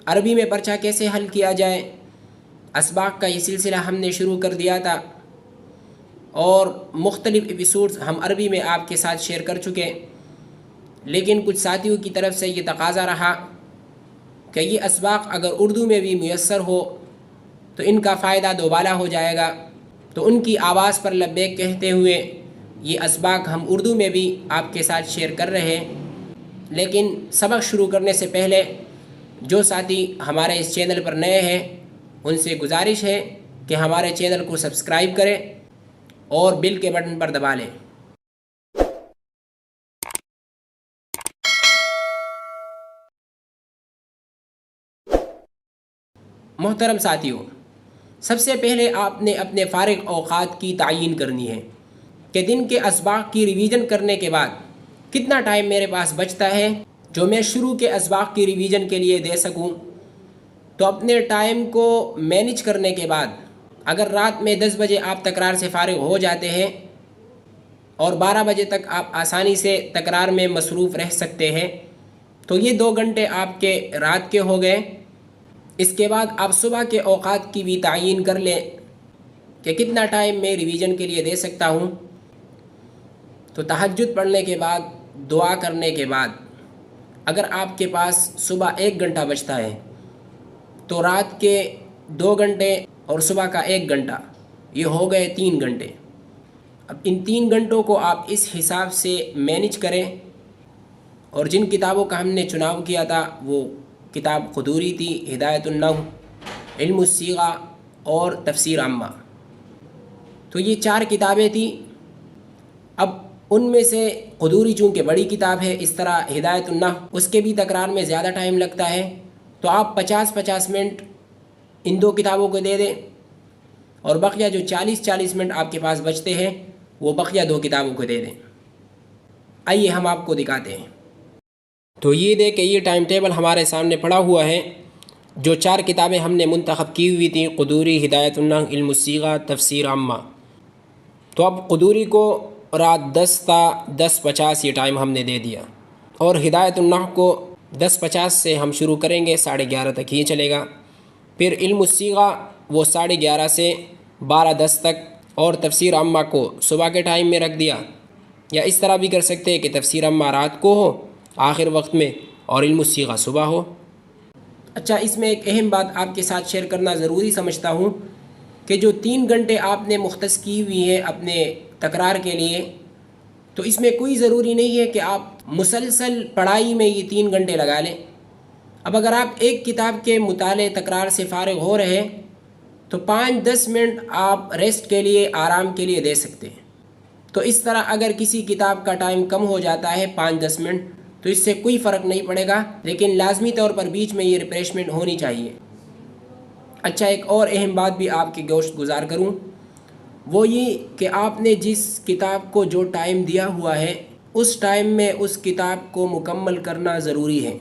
عربی میں پرچہ کیسے حل کیا جائے، اسباق کا یہ سلسلہ ہم نے شروع کر دیا تھا، اور مختلف ایپیسوڈز ہم عربی میں آپ کے ساتھ شیئر کر چکے، لیکن کچھ ساتھیوں کی طرف سے یہ تقاضا رہا کہ یہ اسباق اگر اردو میں بھی میسر ہو تو ان کا فائدہ دوبالا ہو جائے گا، تو ان کی آواز پر لبیک کہتے ہوئے یہ اسباق ہم اردو میں بھی آپ کے ساتھ شیئر کر رہے ہیں۔ لیکن سبق شروع کرنے سے پہلے جو ساتھی ہمارے اس چینل پر نئے ہیں ان سے گزارش ہے کہ ہمارے چینل کو سبسکرائب کریں اور بیل کے بٹن پر دبا لیں۔ محترم ساتھیوں، سب سے پہلے آپ نے اپنے فارغ اوقات کی تعیین کرنی ہے کہ دن کے اسباق کی ریویژن کرنے کے بعد کتنا ٹائم میرے پاس بچتا ہے جو میں شروع کے اسباق کی ریویژن کے لیے دے سکوں۔ تو اپنے ٹائم کو مینیج کرنے کے بعد اگر رات میں 10 بجے آپ تکرار سے فارغ ہو جاتے ہیں اور 12 بجے تک آپ آسانی سے تکرار میں مصروف رہ سکتے ہیں تو یہ 2 گھنٹے آپ کے رات کے ہو گئے۔ اس کے بعد آپ صبح کے اوقات کی بھی تعیین کر لیں کہ کتنا ٹائم میں ریویژن کے لیے دے سکتا ہوں۔ تو تہجد پڑھنے کے بعد، دعا کرنے کے بعد اگر آپ کے پاس صبح 1 گھنٹہ بچتا ہے تو رات کے 2 گھنٹے اور صبح کا 1 گھنٹہ، یہ ہو گئے 3 گھنٹے۔ اب ان 3 گھنٹوں کو آپ اس حساب سے مینیج کریں، اور جن کتابوں کا ہم نے چناؤ کیا تھا وہ کتاب قدوری تھی، ہدایت النحو، علم الصیغہ اور تفسیر عامہ۔ تو یہ 4 کتابیں تھیں۔ اب ان میں سے قدوری چونکہ بڑی کتاب ہے، اس طرح ہدایت النحو اس کے بھی تکرار میں زیادہ ٹائم لگتا ہے، تو آپ 50-50 منٹ ان 2 کتابوں کو دے دیں، اور بقیہ جو 40-40 منٹ آپ کے پاس بچتے ہیں وہ بقیہ 2 کتابوں کو دے دیں۔ آئیے ہم آپ کو دکھاتے ہیں۔ تو یہ دیکھ کہ یہ ٹائم ٹیبل ہمارے سامنے پڑا ہوا ہے۔ جو 4 کتابیں ہم نے منتخب کی ہوئی تھیں، قدوری، ہدایت النحو، علم الصیغہ، تفسیر عامہ، تو اب قدوری کو رات 10 تا 10:50 یہ ٹائم ہم نے دے دیا، اور ہدایت النحو کو 10:50 سے ہم شروع کریں گے، 11:30 تک یہ چلے گا۔ پھر علم الصیغہ وہ 11:30 سے 12:10 تک، اور تفسیر عامہ کو صبح کے ٹائم میں رکھ دیا، یا اس طرح بھی کر سکتے ہیں کہ تفسیر عامہ رات کو ہو آخر وقت میں اور علم الصیغہ صبح ہو۔ اچھا، اس میں ایک اہم بات آپ کے ساتھ شیئر کرنا ضروری سمجھتا ہوں کہ جو 3 گھنٹے آپ نے مختص کی ہوئی ہے اپنے تکرار کے لیے، تو اس میں کوئی ضروری نہیں ہے کہ آپ مسلسل پڑھائی میں یہ 3 گھنٹے لگا لیں۔ اب اگر آپ ایک کتاب کے مطالعے تکرار سے فارغ ہو رہے ہیں تو 5-10 منٹ آپ ریسٹ کے لیے، آرام کے لیے دے سکتے ہیں۔ تو اس طرح اگر کسی کتاب کا ٹائم کم ہو جاتا ہے 5-10 منٹ تو اس سے کوئی فرق نہیں پڑے گا، لیکن لازمی طور پر بیچ میں یہ ریفریشمنٹ ہونی چاہیے۔ اچھا، ایک اور اہم بات بھی آپ کے گوشت گزار کروں، وہ یہ کہ آپ نے جس کتاب کو جو ٹائم دیا ہوا ہے اس ٹائم میں اس کتاب کو مکمل کرنا ضروری ہے۔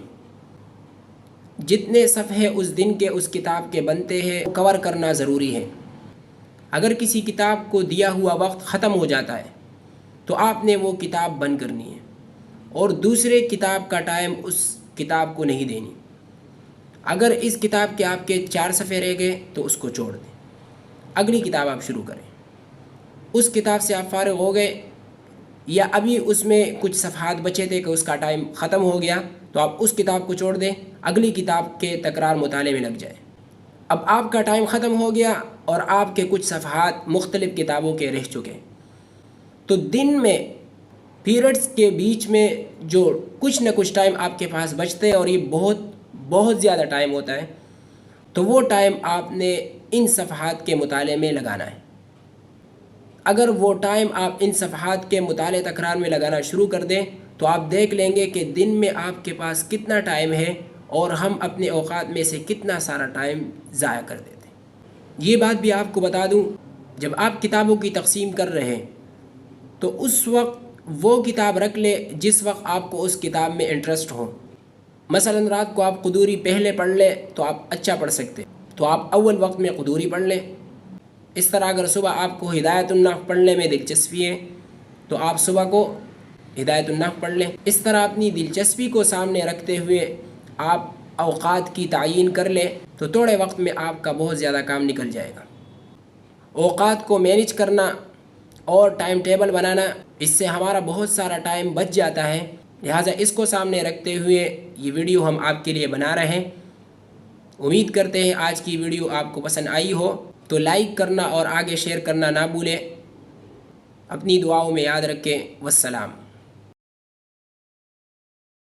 جتنے صفحے اس دن کے اس کتاب کے بنتے ہیں کور کرنا ضروری ہے۔ اگر کسی کتاب کو دیا ہوا وقت ختم ہو جاتا ہے تو آپ نے وہ کتاب بند کرنی ہے، اور دوسرے کتاب کا ٹائم اس کتاب کو نہیں دینی۔ اگر اس کتاب کے آپ کے 4 صفحے رہ گئے تو اس کو چھوڑ دیں، اگلی کتاب آپ شروع کریں۔ اس کتاب سے آپ فارغ ہو گئے، یا ابھی اس میں کچھ صفحات بچے تھے کہ اس کا ٹائم ختم ہو گیا، تو آپ اس کتاب کو چھوڑ دیں، اگلی کتاب کے تکرار مطالعے میں لگ جائیں۔ اب آپ کا ٹائم ختم ہو گیا اور آپ کے کچھ صفحات مختلف کتابوں کے رہ چکے، تو دن میں پیریڈز کے بیچ میں جو کچھ نہ کچھ ٹائم آپ کے پاس بچتے ہیں، اور یہ بہت زیادہ ٹائم ہوتا ہے، تو وہ ٹائم آپ نے ان صفحات کے مطالعے میں لگانا ہے۔ اگر وہ ٹائم آپ ان صفحات کے مطالعے تکرار میں لگانا شروع کر دیں تو آپ دیکھ لیں گے کہ دن میں آپ کے پاس کتنا ٹائم ہے اور ہم اپنے اوقات میں سے کتنا سارا ٹائم ضائع کر دیتے ہیں۔ یہ بات بھی آپ کو بتا دوں، جب آپ کتابوں کی تقسیم کر رہے ہیں تو اس وقت وہ کتاب رکھ لے جس وقت آپ کو اس کتاب میں انٹرسٹ ہو۔ مثلا رات کو آپ قدوری پہلے پڑھ لیں تو آپ اچھا پڑھ سکتے، تو آپ اول وقت میں قدوری پڑھ لیں۔ اس طرح اگر صبح آپ کو ہدایت النحو پڑھنے میں دلچسپی ہے تو آپ صبح کو ہدایت النحو پڑھ لیں۔ اس طرح اپنی دلچسپی کو سامنے رکھتے ہوئے آپ اوقات کی تعیین کر لیں تو تھوڑے وقت میں آپ کا بہت زیادہ کام نکل جائے گا۔ اوقات کو مینیج کرنا اور ٹائم ٹیبل بنانا، اس سے ہمارا بہت سارا ٹائم بچ جاتا ہے، لہٰذا اس کو سامنے رکھتے ہوئے یہ ویڈیو ہم آپ کے لیے بنا رہے ہیں۔ امید کرتے ہیں آج کی ویڈیو آپ کو پسند آئی ہو، تو لائک کرنا اور آگے شیئر کرنا نہ بھولیں۔ اپنی دعاؤں میں یاد رکھیں۔ والسلام۔